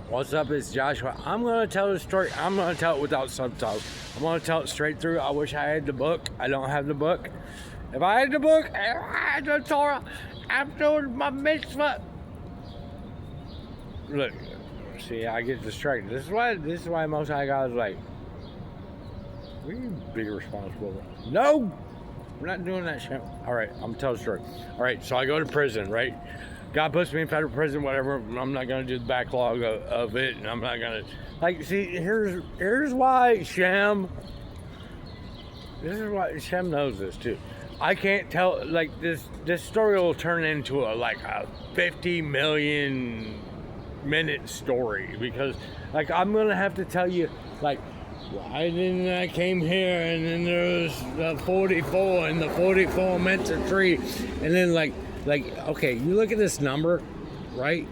What's up? It's Joshua. I'm going to tell the story. I'm going to tell it without subtitles. I'm going to tell it straight through. I wish I had the book. I don't have the book. If I had the book, if I had the Torah, I'm doing my mitzvah. Look, see, I get distracted. This is why Most High God is like, we be responsible. No, we're not doing that shit. All right, I'm gonna tell the story. All right, so I go to prison, right? God puts me in federal prison, whatever. I'm not gonna do the backlog of it, and I'm not gonna see. Here's why Shem. This is why Shem knows this too. I can't tell this story will turn into a 50 million minute story because I'm gonna have to tell you why didn't I came here and then there's the 44 and the 44 meant a tree and then okay, you look at this number, right?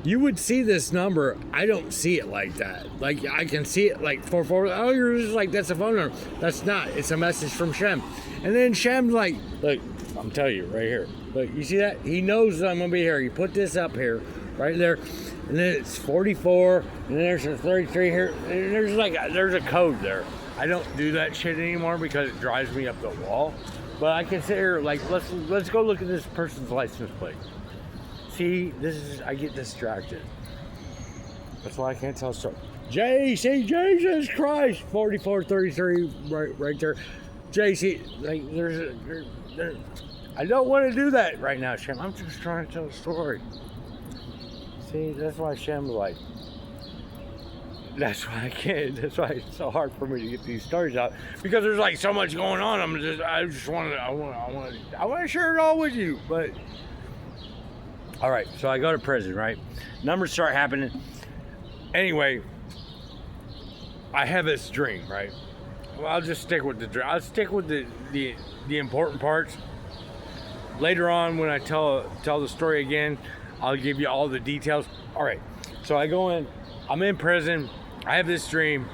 You would see this number. I don't see it like that. I can see it 44. Oh, you're just that's a phone number. That's not. It's a message from Shem. And then Shem's look, I'm telling you right here. Look, you see that? He knows I'm gonna be here. You put this up here, right there, and then it's 44, and then there's a 33 here. And there's a code there. I don't do that shit anymore because it drives me up the wall. But I can sit here let's go look at this person's license plate. See, I get distracted. That's why I can't tell a story. JC, Jesus Christ, 4433, right there. JC, I don't want to do that right now, Shem. I'm just trying to tell a story. See, that's why Shem's that's why I can't. That's why it's so hard for me to get these stories out because there's so much going on. I want to share it all with you, but. All right, so I go to prison, right? Numbers start happening. Anyway, I have this dream, right? Well, I'll just stick with the dream. I'll stick with the important parts. Later on, when I tell the story again, I'll give you all the details. All right, so I go in. I'm in prison. I have this dream.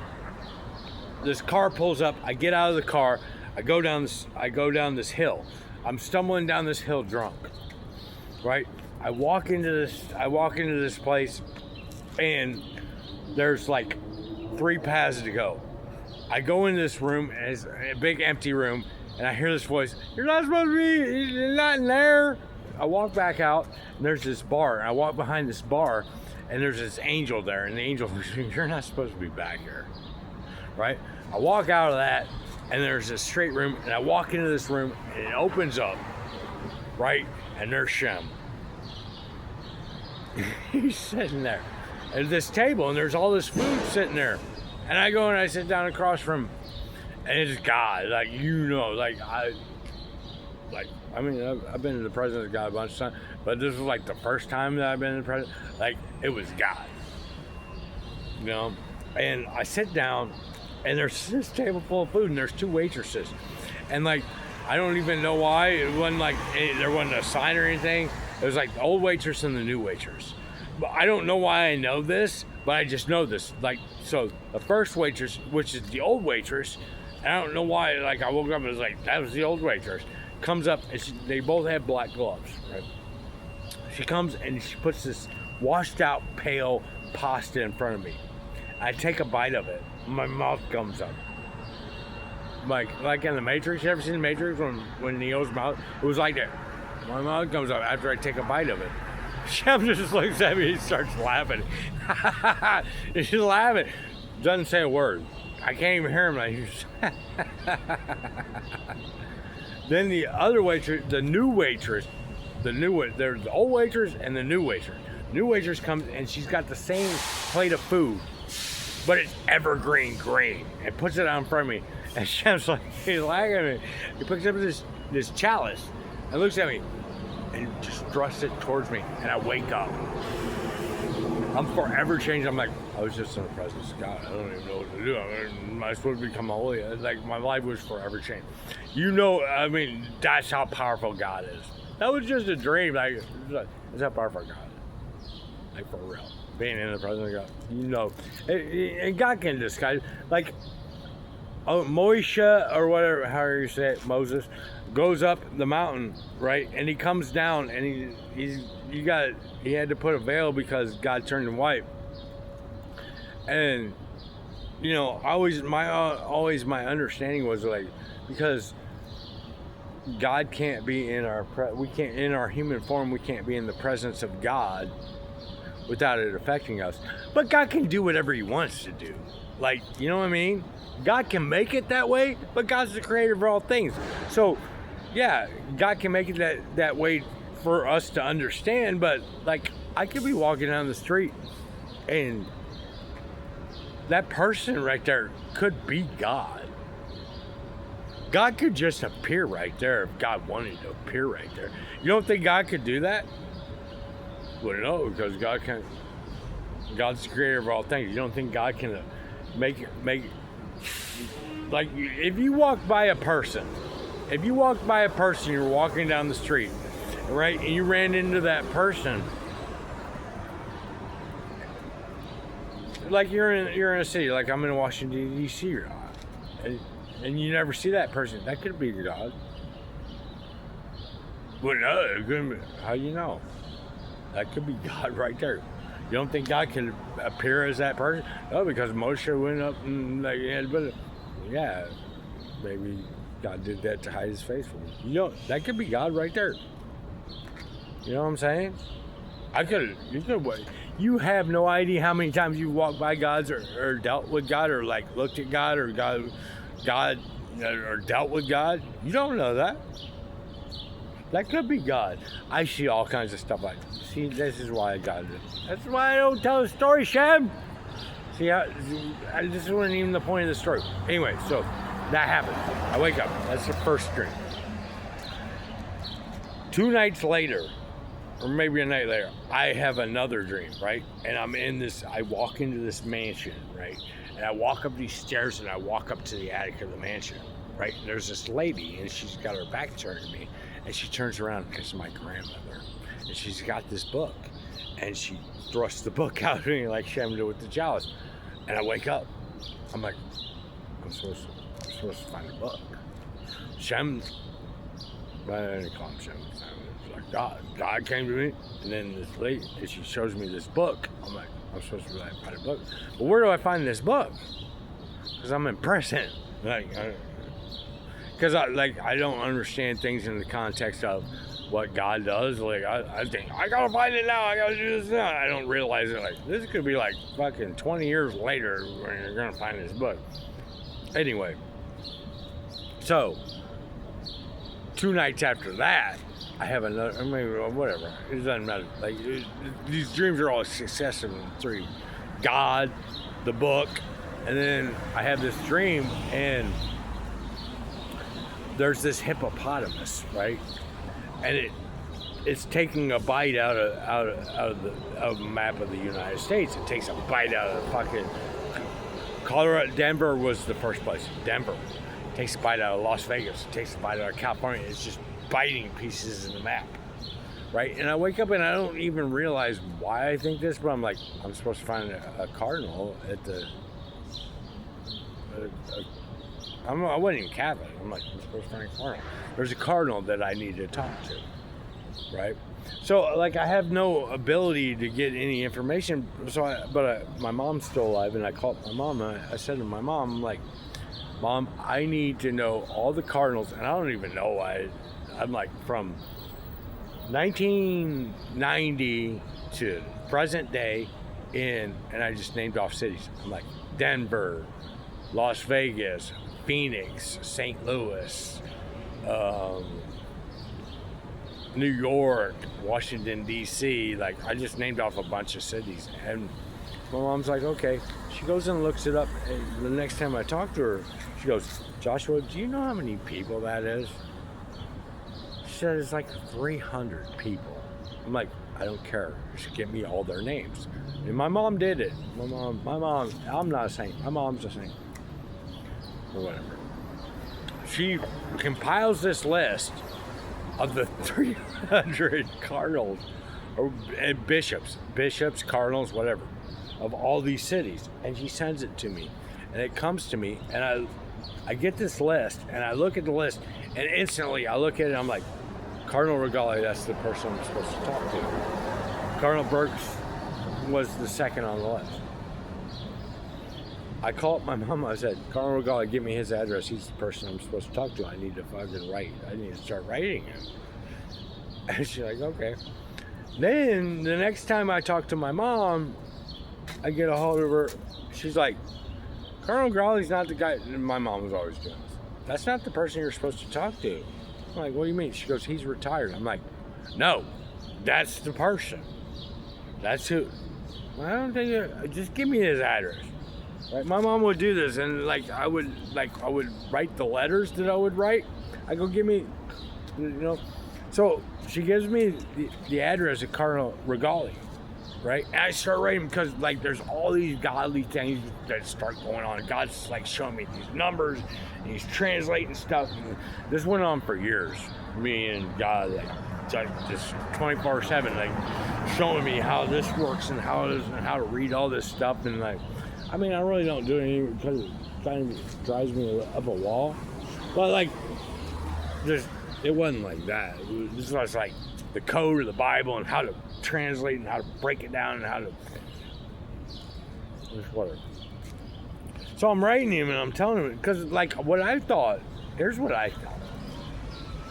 This car pulls up. I get out of the car. I go down this hill. I'm stumbling down this hill drunk, right? I walk into this place and there's 3 paths to go. I go in this room and it's a big empty room and I hear this voice, "You're not supposed to be, you're not in there." I walk back out and there's this bar. And I walk behind this bar and there's this angel there and the angel goes, "You're not supposed to be back here." Right? I walk out of that and there's this straight room and I walk into this room and it opens up, right? And there's Shem. He's sitting there at this table and there's all this food sitting there and I go and I sit down across from him and it's God, I've been in the presence of God a bunch of times, but this was the first time that I've been in the presence, it was God, and I sit down and there's this table full of food and there's 2 waitresses and I don't even know why it wasn't there wasn't a sign or anything. It was the old waitress and the new waitress. But I don't know why I know this, but I just know this. So the first waitress, which is the old waitress, and I don't know why, I woke up and was that was the old waitress, comes up and they both have black gloves, right? She comes and she puts this washed out, pale pasta in front of me. I take a bite of it. My mouth comes up. Like in the Matrix, you ever seen the Matrix when Neo's mouth? It was like that. My mouth comes up after I take a bite of it. Shem just looks at me and starts laughing. He's laughing. Doesn't say a word. I can't even hear him. Then the other waitress, the new waitress, there's the old waitress and the new waitress. New waitress comes and she's got the same plate of food, but it's evergreen green and puts it out in front of me. And Shem's he's laughing at me. He picks up this chalice and looks at me and just thrusts it towards me and I wake up. I'm forever changed. I'm I was just in the presence of God. I don't even know what to do. Am I supposed to become holy? My life was forever changed. That's how powerful God is. That was just a dream. That's how powerful God is. For real. Being in the presence of God. And God can disguise. Moshe or whatever, however you say it, Moses, goes up the mountain, right? And he comes down and he had to put a veil because God turned him white. And always my understanding was like, because God can't be in we can't, in our human form, we can't be in the presence of God without it affecting us. But God can do whatever He wants to do. Like, you know what I mean? God can make it that way, but God's the creator of all things. So, yeah, God can make it that way for us to understand. But like, I could be walking down the street, and that person right there could be God. God could just appear right there if God wanted to appear right there. You don't think God could do that? Well, no, because God's the creator of all things. You don't think God can make like, if you walk by a person, you're walking down the street, right, and you ran into that person, like you're in a city, like I'm in Washington D.C. And you never see that person. That could be God. Well, no, it couldn't be. How you know? That could be God right there. You don't think God can appear as that person? Oh, because Moshe went up and but yeah, maybe God did that to hide His face from you. That could be God right there. You know what I'm saying? You have no idea how many times you walked by God or dealt with God, or like looked at God, or God or dealt with God. You don't know that. That could be God. I see all kinds of stuff like that. See, this is why I got it. That's why I don't tell a story, Shem. See, this wasn't even the point of the story. Anyway, so that happened. I wake up. That's the first dream. 2 nights later, or maybe a night later, I have another dream, right? And I walk into this mansion, right? And I walk up these stairs, and I walk up to the attic of the mansion, right? And there's this lady, and she's got her back turned to me, and she turns around because it's my grandmother, and she's got this book, and she thrusts the book out at me like Shem did with the chalice. And I wake up. I'm like, I'm supposed to find a book. Shem, I didn't call him Shem. It's like God came to me, and then this lady, and she shows me this book. I'm like, I'm supposed to find a book. But where do I find this book? Because I'm in prison. Because I don't understand things in the context of what God does. Like, I think, I gotta find it now, I gotta do this now. I don't realize it. Like, this could be like fucking 20 years later when you're gonna find this book. Anyway, so 2 nights after that, I have another, I mean, whatever, it doesn't matter. Like, these dreams are all successive in 3. God, the book, and then I have this dream, and there's this hippopotamus, right? And it's taking a bite out of the map of the United States. It takes a bite out of the fucking Colorado. Denver was the first place. Denver takes a bite out of Las Vegas. It takes a bite out of California. It's just biting pieces of the map, right? And I wake up and I don't even realize why I think this, but I'm like, I'm supposed to find a cardinal at the. I wasn't even Catholic. I'm like, I'm supposed to find a cardinal. There's a cardinal that I need to talk to, right? So, like, I have no ability to get any information. So, my mom's still alive, and I called my mom, and I said to my mom, I'm like, Mom, I need to know all the cardinals, and I don't even know why. I'm like, from 1990 to present day, and I just named off cities. I'm like, Denver, Las Vegas, Phoenix, St. Louis, New York, Washington, D.C. Like, I just named off a bunch of cities. And my mom's like, okay. She goes and looks it up. And the next time I talk to her, she goes, Joshua, do you know how many people that is? She said, it's like 300 people. I'm like, I don't care. Just give me all their names. And my mom did it. My mom, I'm not a saint. My mom's a saint. Or whatever. She compiles this list of the 300 cardinals or bishops, cardinals, whatever, of all these cities, and she sends it to me, and it comes to me, and I get this list, and I look at the list, and instantly I look at it, and I'm like, Cardinal Regali, that's the person I'm supposed to talk to. Cardinal Burks was the second on the list. I called my mom. I said, Colonel Regali, give me his address. He's the person I'm supposed to talk to. I need to fucking write. I need to start writing him. And she's like, okay. Then the next time I talk to my mom, I get a hold of her. She's like, Colonel Regali's not the guy. My mom was always doing this. That's not the person you're supposed to talk to. I'm like, what do you mean? She goes, he's retired. I'm like, no, that's the person. That's who. I don't think it, just give me his address. Right? My mom would do this, and I would write the letters that I would write. I go, give me, So she gives me the address of Colonel Regali, right? And I start writing because there's all these godly things that start going on. God's showing me these numbers, and He's translating stuff. And this went on for years. Me and God, just 24/7, showing me how this works and how it is and how to read all this stuff. And I really don't do it because it kind of drives me up a wall. But it wasn't like that. This was the code of the Bible and how to translate and how to break it down and how to. Whatever. So I'm writing him and I'm telling him because what I thought. Here's what I thought.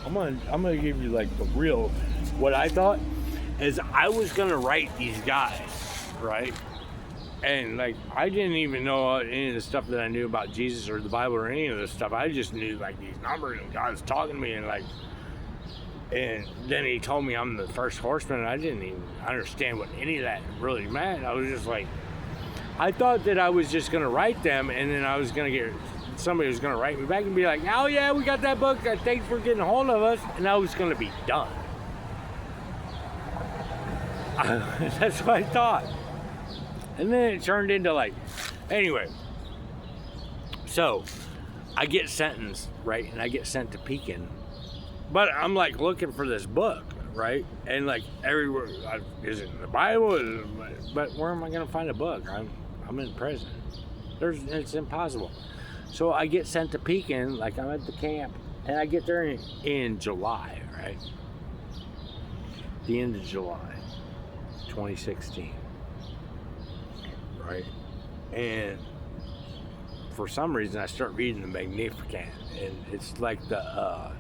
I'm gonna give you the real. What I thought is I was gonna write these guys, right? And I didn't even know any of the stuff that I knew about Jesus or the Bible or any of this stuff. I just knew these numbers and God was talking to me and then He told me I'm the first horseman and I didn't even understand what any of that really meant. I was just I thought that I was just gonna write them and then I was gonna get somebody was gonna write me back and be like, oh yeah, we got that book. Thanks for getting a hold of us, and I was gonna be done. That's what I thought. And then it turned into anyway. So I get sentenced, right? And I get sent to Pekin. But I'm looking for this book, right? And everywhere, is it in the Bible? But where am I going to find a book? I'm in prison. It's impossible. So I get sent to Pekin, I'm at the camp. And I get there in July, right? The end of July, 2016. Right, and for some reason I start reading the Magnificat, and it's the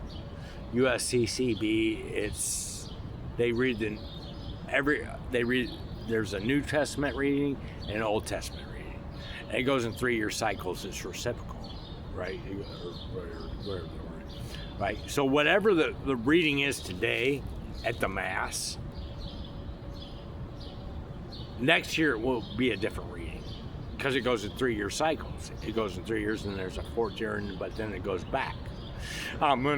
USCCB. There's a New Testament reading and an Old Testament reading, and it goes in 3-year cycles. It's reciprocal, right? Right. So whatever the reading is today at the Mass. Next year it will be a different reading because it goes in 3-year cycles. It goes in 3 years and there's a 4th year, but then it goes back. Anyway, I don't need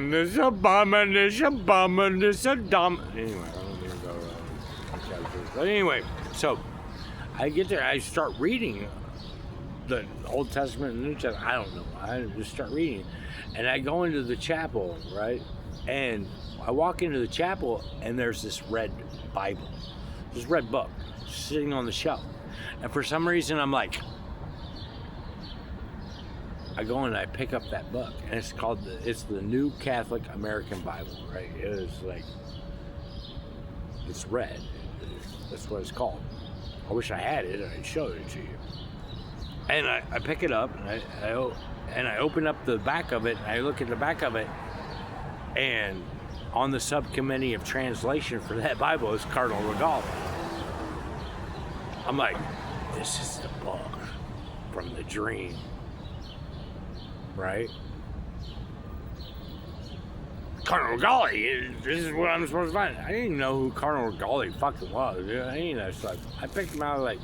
to go. But anyway, so I get there. I start reading the Old Testament and the New Testament. I don't know. I just start reading, and I go into the chapel, right? And I walk into the chapel, and there's this red Bible, this red book, sitting on the shelf. And for some reason I'm I go and I pick up that book, and it's the New Catholic American Bible, right? It is it's red. That's what it's called. I wish I had it and I'd show it to you. And I pick it up and I open up the back of it and I look at the back of it, and on the subcommittee of translation for that Bible is Cardinal Regali. I'm like, this is the book from the dream, right? Cardinal Regali, this is what I'm supposed to find. I didn't even know who Cardinal Regali fucking was. Any of that stuff. I picked him out of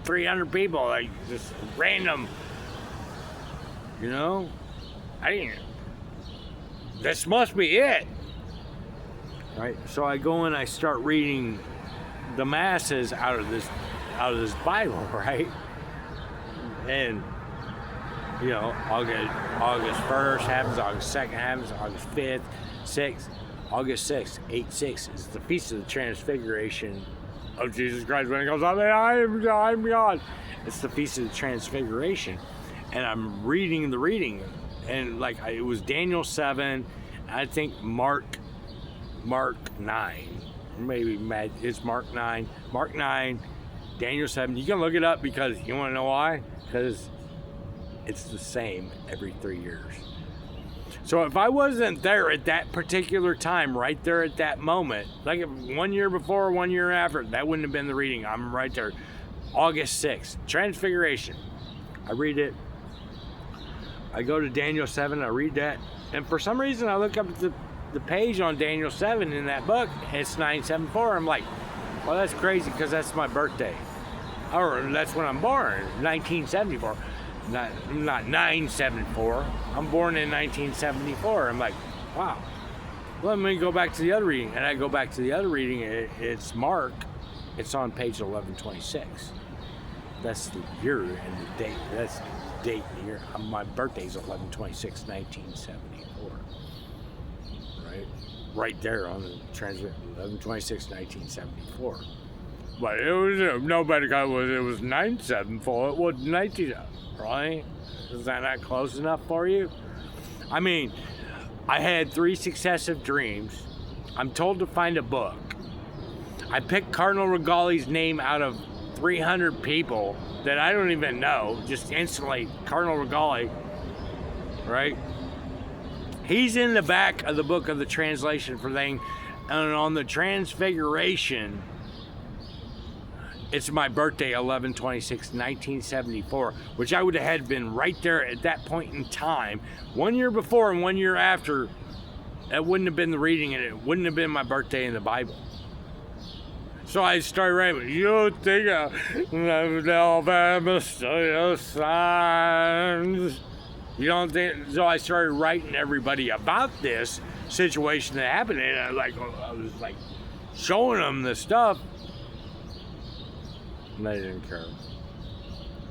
300 people, just random, I didn't. This must be it, right? So I go and I start reading the masses out of this Bible, right? And August 1st happens, August 2nd happens, August 5th, 6th, August 6th, 8/6 is the Feast of the Transfiguration of Jesus Christ when He goes, I'm God. It's the Feast of the Transfiguration, and I'm reading the reading, and it was Daniel 7, I think Mark 9, maybe it's Mark 9, Daniel 7. You can look it up because you want to know why? Because It's the same every 3 years. So if I wasn't there at that particular time, right there at that moment, like 1 year before, 1 year after, that wouldn't have been the reading. I'm right there. August 6th, Transfiguration. I read it. I go to Daniel 7, I read that. And for some reason, I look up the page on Daniel 7 in that book. It's 974. I'm like, well, that's crazy because that's my birthday. Or that's when I'm born, 1974. Not 974. I'm born in 1974. I'm like, wow. Let me go back to the other reading. And I go back to the other reading. It's Mark. It's on page 1126. That's the year and the date. That's the date and the year. My birthday's 11/26, 1974. Right there on the transcript, 11/26, 1974. But it was nobody got it was 974. It was 19. Right? Is that not close enough for you? I mean, I had 3 successive dreams. I'm told to find a book. I picked Cardinal Regali's name out of 300 people that I don't even know. Just instantly, Cardinal Regali, right? He's in the back of the book of the translation for thing, and on the Transfiguration, it's my birthday, 11/26, 1974, which I would have had been right there at that point in time. 1 year before and 1 year after, that wouldn't have been the reading, and it wouldn't have been my birthday in the Bible. So I started writing, you think of the mysterious signs. You don't think? So I started writing everybody about this situation that happened, and I was like showing them the stuff. And they didn't care.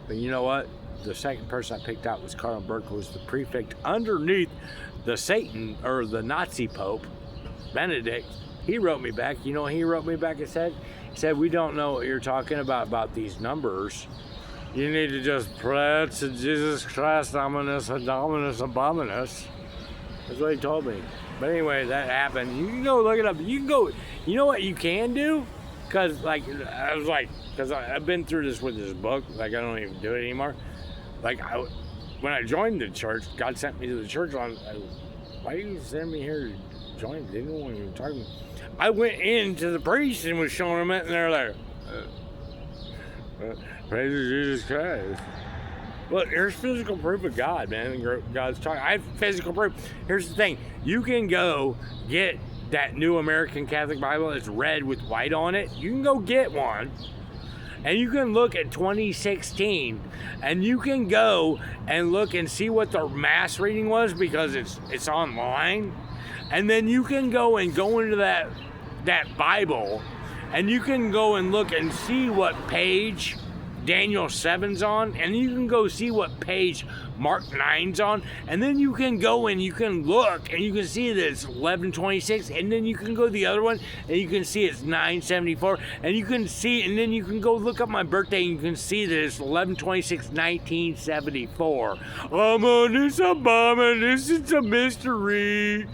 But you know what? The second person I picked out was Cardinal Burke, who was the prefect underneath the Satan, or the Nazi Pope, Benedict. He wrote me back. You know what he wrote me back and said? He said, we don't know what you're talking about these numbers. You need to just pray to Jesus Christ, Dominus, Dominus, Abominus. That's what he told me. But anyway, that happened. You can go look it up. You can go, you know what you can do? Because, because I've been through this with this book. Like, I don't even do it anymore. Like, when I joined the church, God sent me to the church. Why did you send me here to join? They didn't want you to talk to me. I went in to the priest and was showing them it, and they're like, praise Jesus Christ. Look, here's physical proof of God, man. God's talking. I have physical proof. Here's the thing. You can go get that New American Catholic Bible that's red with white on it. You can go get one, and you can look at 2016, and you can go and look and see what the mass reading was, because it's online. And then you can go into that Bible, and you can go and look and see what page Daniel 7's on, and you can go see what page Mark 9's on, and then you can go and you can look and you can see that it's 11/26, and then you can go to the other one and you can see it's 9/74, and you can see, and then you can go look up my birthday and you can see that it's 11/26, 1974. This is a mystery.